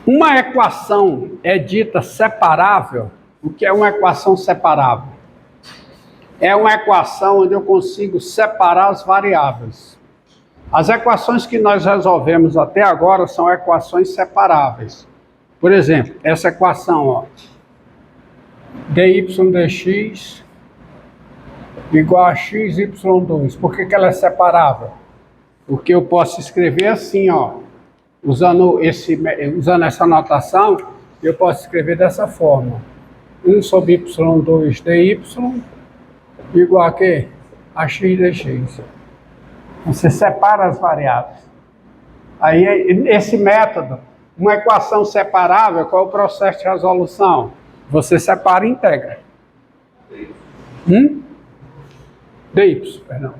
Uma equação é dita separável. O que é uma equação separável? É uma equação onde eu consigo separar as variáveis. As equações que nós resolvemos até agora são equações separáveis. Por exemplo, essa equação, ó, dy dx igual a xy2. Por que ela é separável? Porque eu posso escrever assim, ó, usando essa notação, eu posso escrever dessa forma. 1 sobre y2 dy igual a quê? A x dx. Você separa as variáveis. Aí, esse método, uma equação separável, qual é o processo de resolução? Você separa e integra. dy, perdão.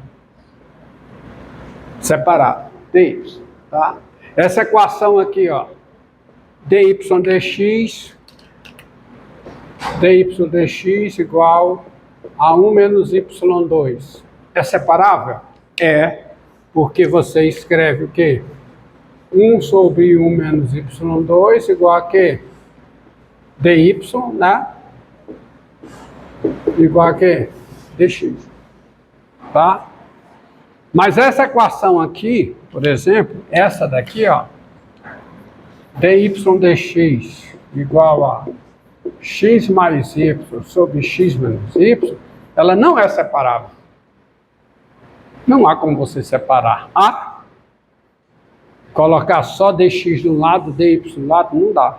Separado. dy, tá? Essa equação aqui, ó. dy dx igual a 1 menos y2. É separável? É, porque você escreve o quê? 1 sobre 1 menos y2 igual a quê? dy, né? Igual a quê? Dx. Tá? Mas essa equação aqui, por exemplo, essa daqui, ó, dy dx igual a x mais y sobre x menos y, ela não é separável. Não há como você separar. Colocar só dx de um lado, dy do lado, não dá.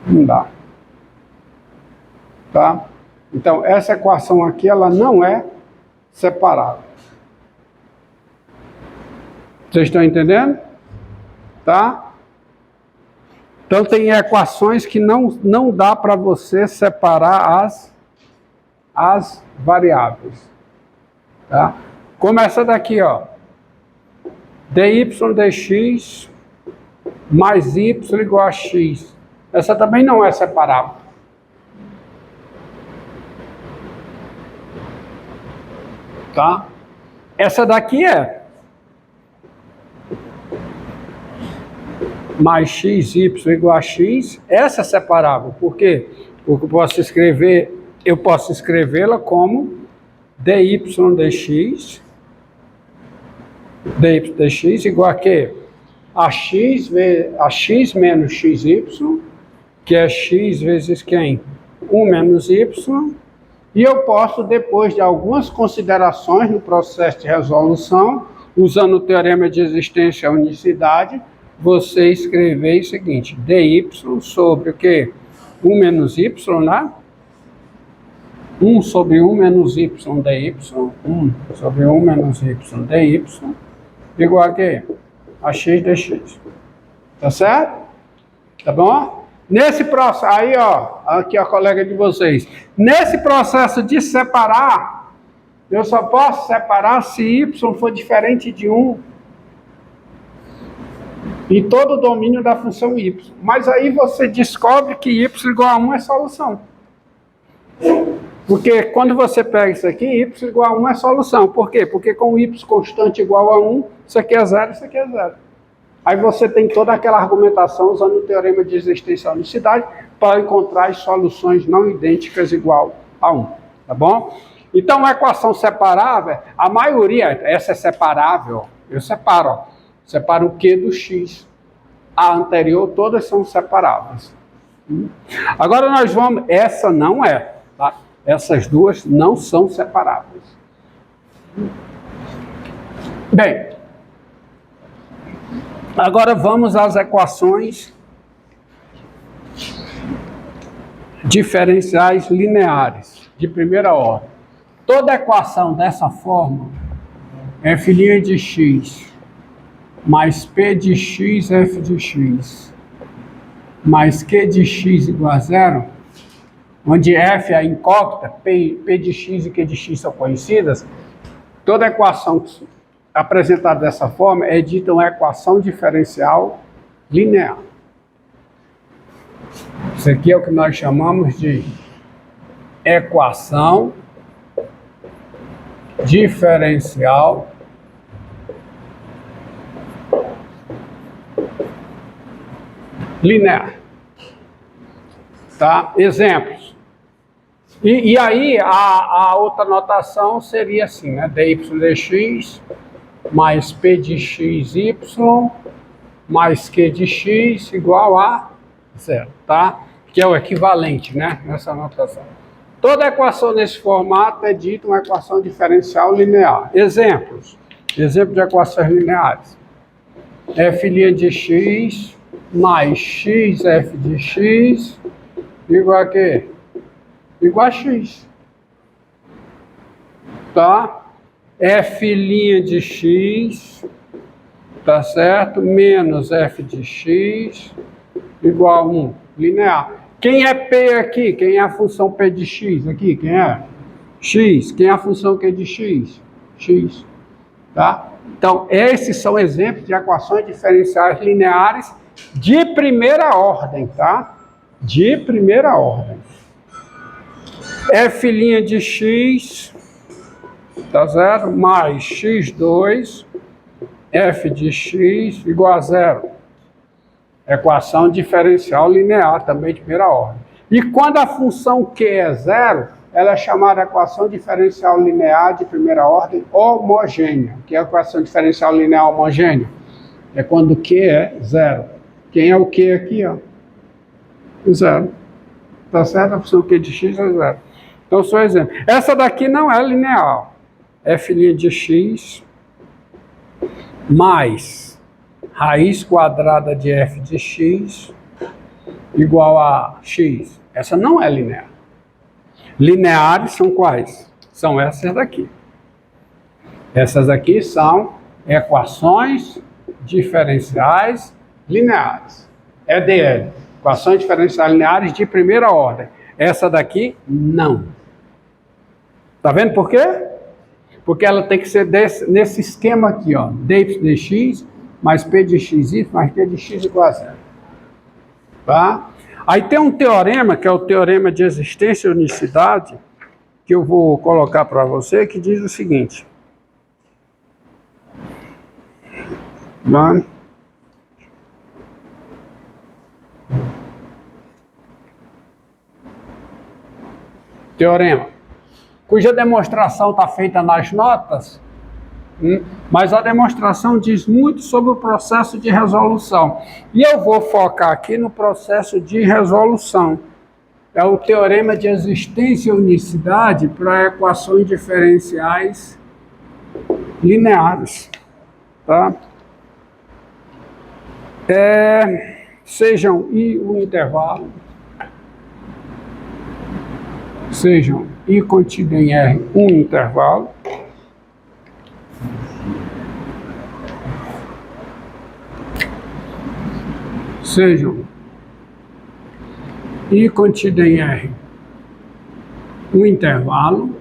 Não dá. Tá? Então, essa equação aqui, ela não é separável. Vocês estão entendendo? Tá? Então, tem equações que não dá para você separar as variáveis. Tá? Como essa daqui, ó. dy dx mais y igual a x. Essa também não é separável. Tá? Essa daqui é mais xy igual a x. Essa é separável. Por quê? Porque eu posso escrevê-la como dy dx igual a quê? A x menos xy, que é x vezes quem? 1 menos y. E eu posso, depois de algumas considerações no processo de resolução, usando o teorema de existência e unicidade, você escrever o seguinte: dy sobre o quê? 1 menos y, né? 1 sobre 1 menos y dy, 1 sobre 1 menos y dy, igual a quê? A x dx. Tá certo? Tá bom? Nesse processo, aí ó, aqui a colega de vocês, nesse processo de separar, eu só posso separar se y for diferente de 1 em todo o domínio da função y. Mas aí você descobre que y igual a 1 é solução. Porque quando você pega isso aqui, y igual a 1 é solução. Por quê? Porque com y constante igual a 1, isso aqui é 0, isso aqui é 0. Aí você tem toda aquela argumentação usando o teorema de existência e unicidade para encontrar as soluções não idênticas igual a 1, tá bom? Então, a equação separável, a maioria, essa é separável, eu separo, ó, separo o Q do X. A anterior, todas são separáveis. Agora nós vamos, essa não é, tá? Essas duas não são separáveis. Bem, agora vamos às equações diferenciais lineares de primeira ordem. Toda equação dessa forma, f' de x mais p de x, f de x, mais q de x igual a 0, onde f é a incógnita, p de x e q de x são conhecidas, toda equação apresentada dessa forma é dita uma equação diferencial linear. Isso aqui é o que nós chamamos de equação diferencial linear. Tá? Exemplos. E aí a outra notação seria assim, né? dy dx mais p de xy mais q de x igual a zero, tá? Que é o equivalente, né? Nessa notação. Toda equação nesse formato é dita uma equação diferencial linear. Exemplos. Exemplo de equações lineares. F' de x mais xf de x igual a quê? Igual a x. Tá? F' de x, tá certo? Menos f de x igual a 1. Linear. Quem é P aqui? Quem é a função P de x aqui? Quem é? X. Quem é a função Q de x? X. Tá? Então, esses são exemplos de equações diferenciais lineares de primeira ordem, tá? De primeira ordem. F' de x, tá certo? Mais x2, f de x igual a zero. Equação diferencial linear também de primeira ordem. E quando a função Q é zero, ela é chamada equação diferencial linear de primeira ordem homogênea. Que é a equação diferencial linear homogênea? É quando Q é zero. Quem é o Q aqui, ó? Zero. Tá certo? A função Q de x é zero. Então, só exemplo. Essa daqui não é linear. F' de x mais raiz quadrada de f de x igual a x. Essa não é linear. Lineares são quais? São essas daqui. Essas aqui são equações diferenciais lineares. EDL. Equações diferenciais lineares de primeira ordem. Essa daqui, não. Tá vendo por quê? Porque ela tem que ser nesse esquema aqui, ó. dy dx mais p de xy mais q de x igual a zero. Tá? Aí tem um teorema, que é o teorema de existência e unicidade, que eu vou colocar para você, que diz o seguinte. Tá? Teorema, cuja demonstração está feita nas notas, mas a demonstração diz muito sobre o processo de resolução. E eu vou focar aqui no processo de resolução. É o teorema de existência e unicidade para equações diferenciais lineares. Tá? Sejam I um intervalo, sejam I contido em R um intervalo, sejam I contido em R um intervalo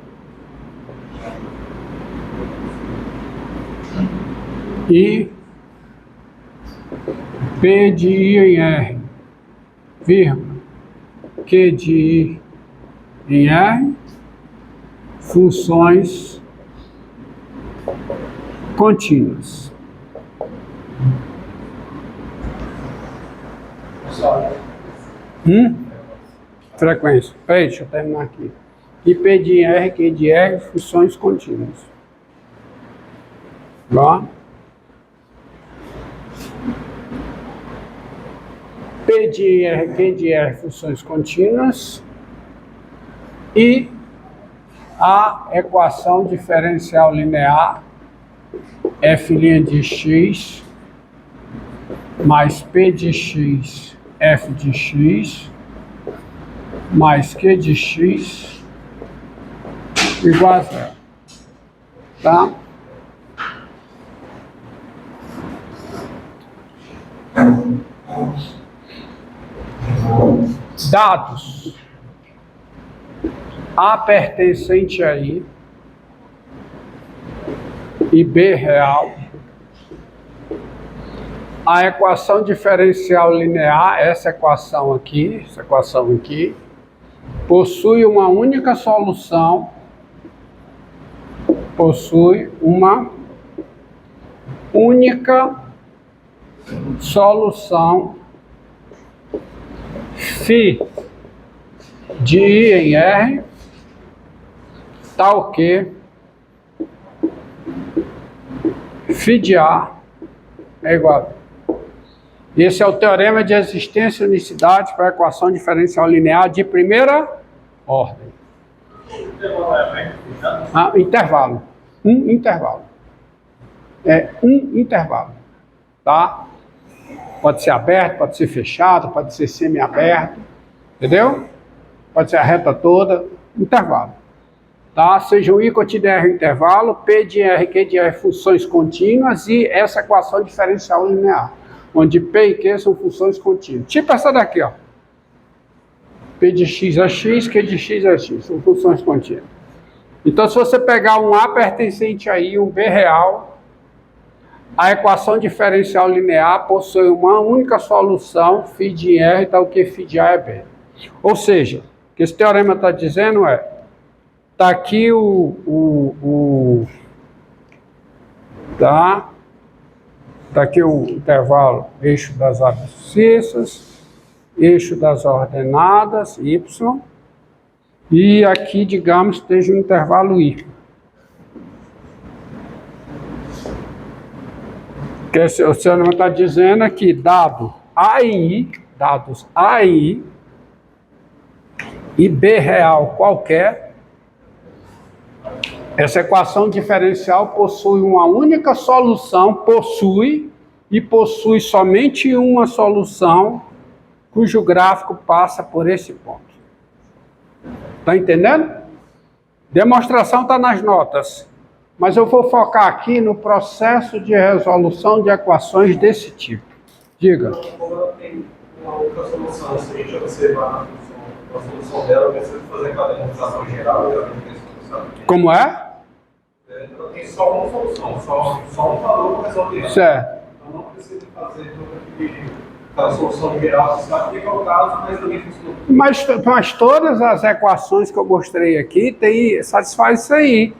e P de I em R, vírgula, Q de I em R, funções contínuas. Frequência. Peraí, deixa eu terminar aqui. E P de R, Q de R, funções contínuas. Ó. P de R, Q de R, funções contínuas. E a equação diferencial linear f' de x mais p de x, f de x mais q de x igual a zero. Tá? Dados A pertencente a I e B real. A equação diferencial linear, essa equação aqui, possui uma única solução possui uma única solução φ de I em R, tal que φ de A é igual a... Esse é o teorema de existência e unicidade para a equação diferencial linear de primeira ordem. Intervalo. Um intervalo. É um intervalo. Tá? Pode ser aberto, pode ser fechado, pode ser semi-aberto. Entendeu? Pode ser a reta toda. Intervalo. Tá? Seja o I cotidiano intervalo, P de R, Q de R funções contínuas e essa equação diferencial linear, onde P e Q são funções contínuas. Tipo essa daqui, ó. P de x é x, Q de x é x, são funções contínuas. Então, se você pegar um A pertencente a I e um B real, a equação diferencial linear possui uma única solução, φ de R, tal que φ de A é B. Ou seja, o que esse teorema está dizendo é, está aqui tá aqui o intervalo, eixo das abscissas, eixo das ordenadas, y, e aqui, digamos, esteja o intervalo I. Que o teorema está dizendo aqui, dados A e I e B real qualquer, essa equação diferencial possui uma única solução, possui somente uma solução cujo gráfico passa por esse ponto. Está entendendo? Demonstração está nas notas, mas eu vou focar aqui no processo de resolução de equações desse tipo. Diga. Como ela tem uma única solução, se a gente observar a solução dela, precisa fazer aquela demonstração geral, ela tem solução. Como é? Ela tem só uma solução, só um valor para resolver. Certo. Então não precisa fazer aquela solução geral, você sabe que é o caso, mas também funciona. Mas todas as equações que eu mostrei aqui satisfaz isso aí.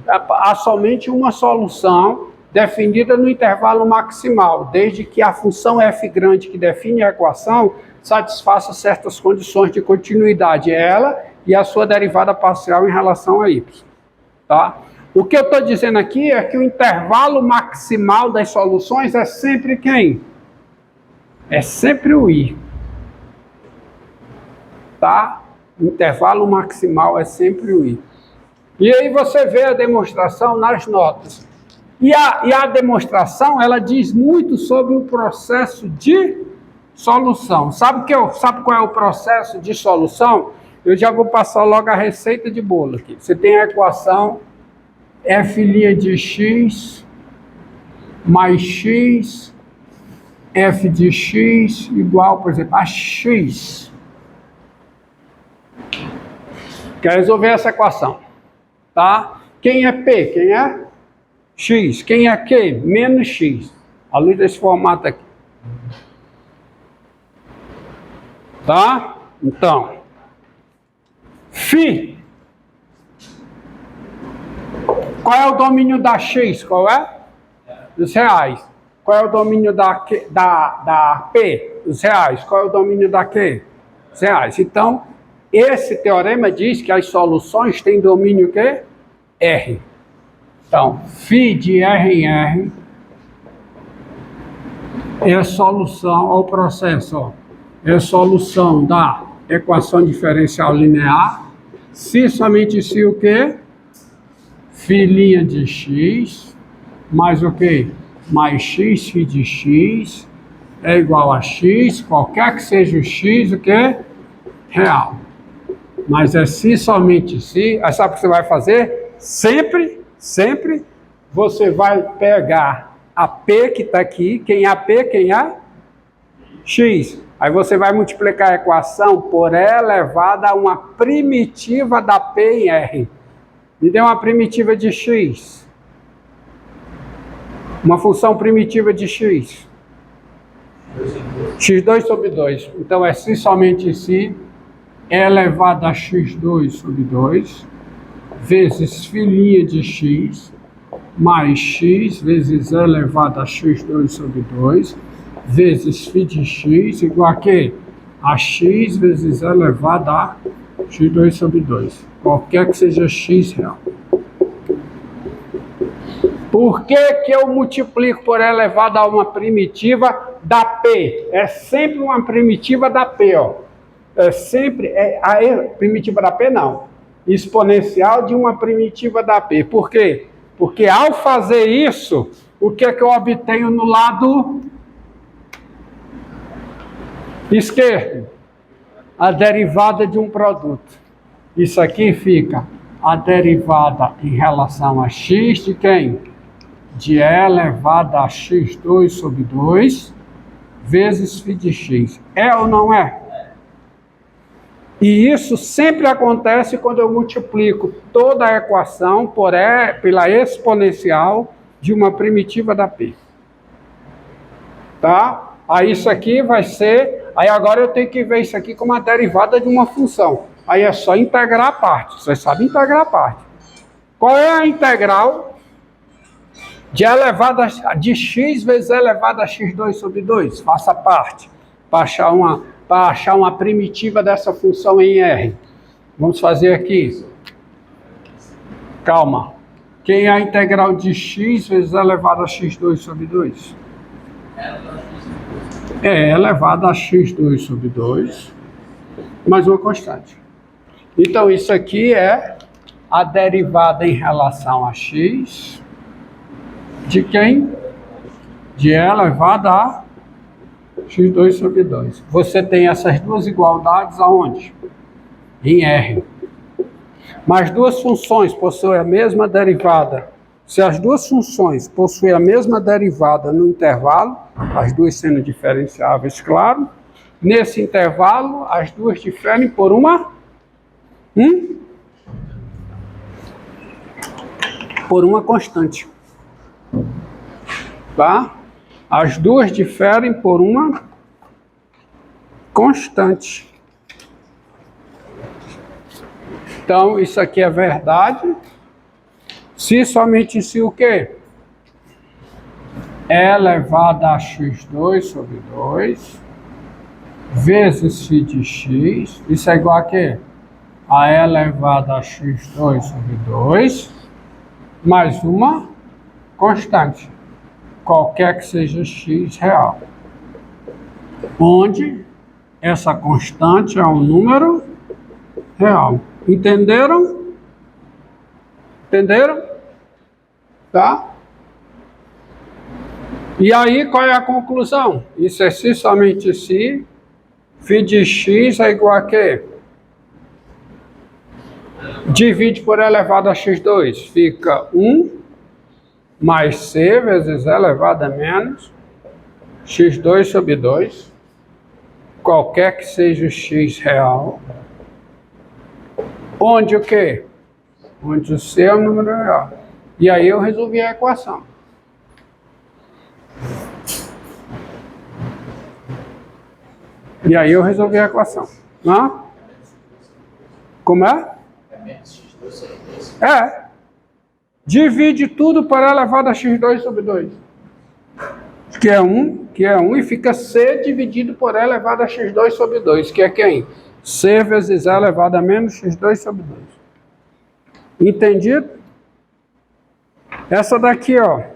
Há somente uma solução definida no intervalo maximal, desde que a função f grande que define a equação satisfaça certas condições de continuidade, ela e a sua derivada parcial em relação a y. Tá? O que eu estou dizendo aqui é que o intervalo maximal das soluções é sempre quem? É sempre o I. Tá? O intervalo maximal é sempre o I. E aí você vê a demonstração nas notas. E a demonstração, ela diz muito sobre o processo de solução. Sabe qual é o processo de solução? Eu já vou passar logo a receita de bolo aqui. Você tem a equação f' de x mais x, f de x igual, por exemplo, a x. Quer resolver essa equação, tá? Quem é P? Quem é x? Quem é Q? Menos x. À luz desse formato aqui. Tá? Então, φ. Qual é o domínio da x? Qual é? Dos reais. Qual é o domínio da P? Dos reais. Qual é o domínio da Q? Dos reais. Então, esse teorema diz que as soluções têm domínio quê? R. Então, φ de R em R é a solução, olha o processo, ó, é a solução da equação diferencial linear, se somente se o quê? Φ' de x, mais o quê? Mais x, φ de x, é igual a x, qualquer que seja o x, o quê? Real. Mas é se somente se, aí sabe o que você vai fazer? Sempre você vai pegar a P que está aqui, quem é a P, quem é? X. Aí você vai multiplicar a equação por E elevada a uma primitiva da P em R. Me dê uma primitiva de X. Uma função primitiva de X. X2 sobre 2. Então é se somente se E elevado a X2 sobre 2 vezes filhinha de x, mais x vezes e elevado a x2 sobre 2, vezes φ de x igual a quê? A x vezes e elevado a x2 sobre 2. Qualquer que seja x real. Por que que eu multiplico por e elevado a uma primitiva da P? É sempre uma primitiva da P, ó. É sempre a primitiva da P, não. Exponencial de uma primitiva da P. Por quê? Porque ao fazer isso, o que é que eu obtenho no lado esquerdo? A derivada de um produto. Isso aqui fica a derivada em relação a x de quem? De e elevado a x2 sobre 2 vezes φ de x. É ou não é? E isso sempre acontece quando eu multiplico toda a equação pela exponencial de uma primitiva da P. Tá? Aí isso aqui vai ser... Aí agora eu tenho que ver isso aqui como a derivada de uma função. Aí é só integrar a parte. Você sabe integrar a parte. Qual é a integral de x vezes e elevado a x2 sobre 2? Faça a parte. Para achar uma primitiva dessa função em R. Vamos fazer aqui. Calma. Quem é a integral de x vezes e elevado a x2 sobre 2? É elevado a x2 sobre 2, mais uma constante. Então, isso aqui é a derivada em relação a x de quem? De e elevado a x2 sobre 2. Você tem essas duas igualdades aonde? Em R. Mas duas funções possuem a mesma derivada. Se as duas funções possuem a mesma derivada no intervalo, as duas sendo diferenciáveis, claro, nesse intervalo, as duas diferem por por uma constante. Tá? As duas diferem por uma constante. Então, isso aqui é verdade. Se somente se o quê? E elevado a x2 sobre 2 vezes φ de x. Isso é igual a quê? A E elevado a x2 sobre 2 mais uma constante. Qualquer que seja x real. Onde essa constante é um número real. Entenderam? Entenderam? Tá? E aí, qual é a conclusão? Isso é se somente se φ de x é igual a quê? Divide por e elevado a x2. Fica 1 mais c vezes e elevado a menos x2 sobre 2. Qualquer que seja o x real. Onde o quê? Onde o c é o número real. E aí eu resolvi a equação. E aí eu resolvi a equação. Hã? Como é? É. Divide tudo por e elevado a x2 sobre 2. Que é 1, e fica c dividido por e elevado a x2 sobre 2, que é quem? C vezes e elevado a menos x2 sobre 2. Entendido? Essa daqui, ó.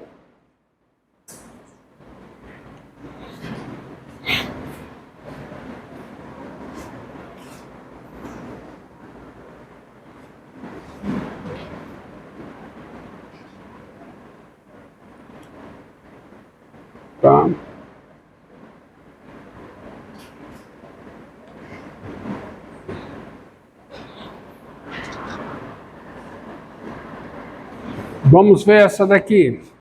Tá? Vamos ver essa daqui.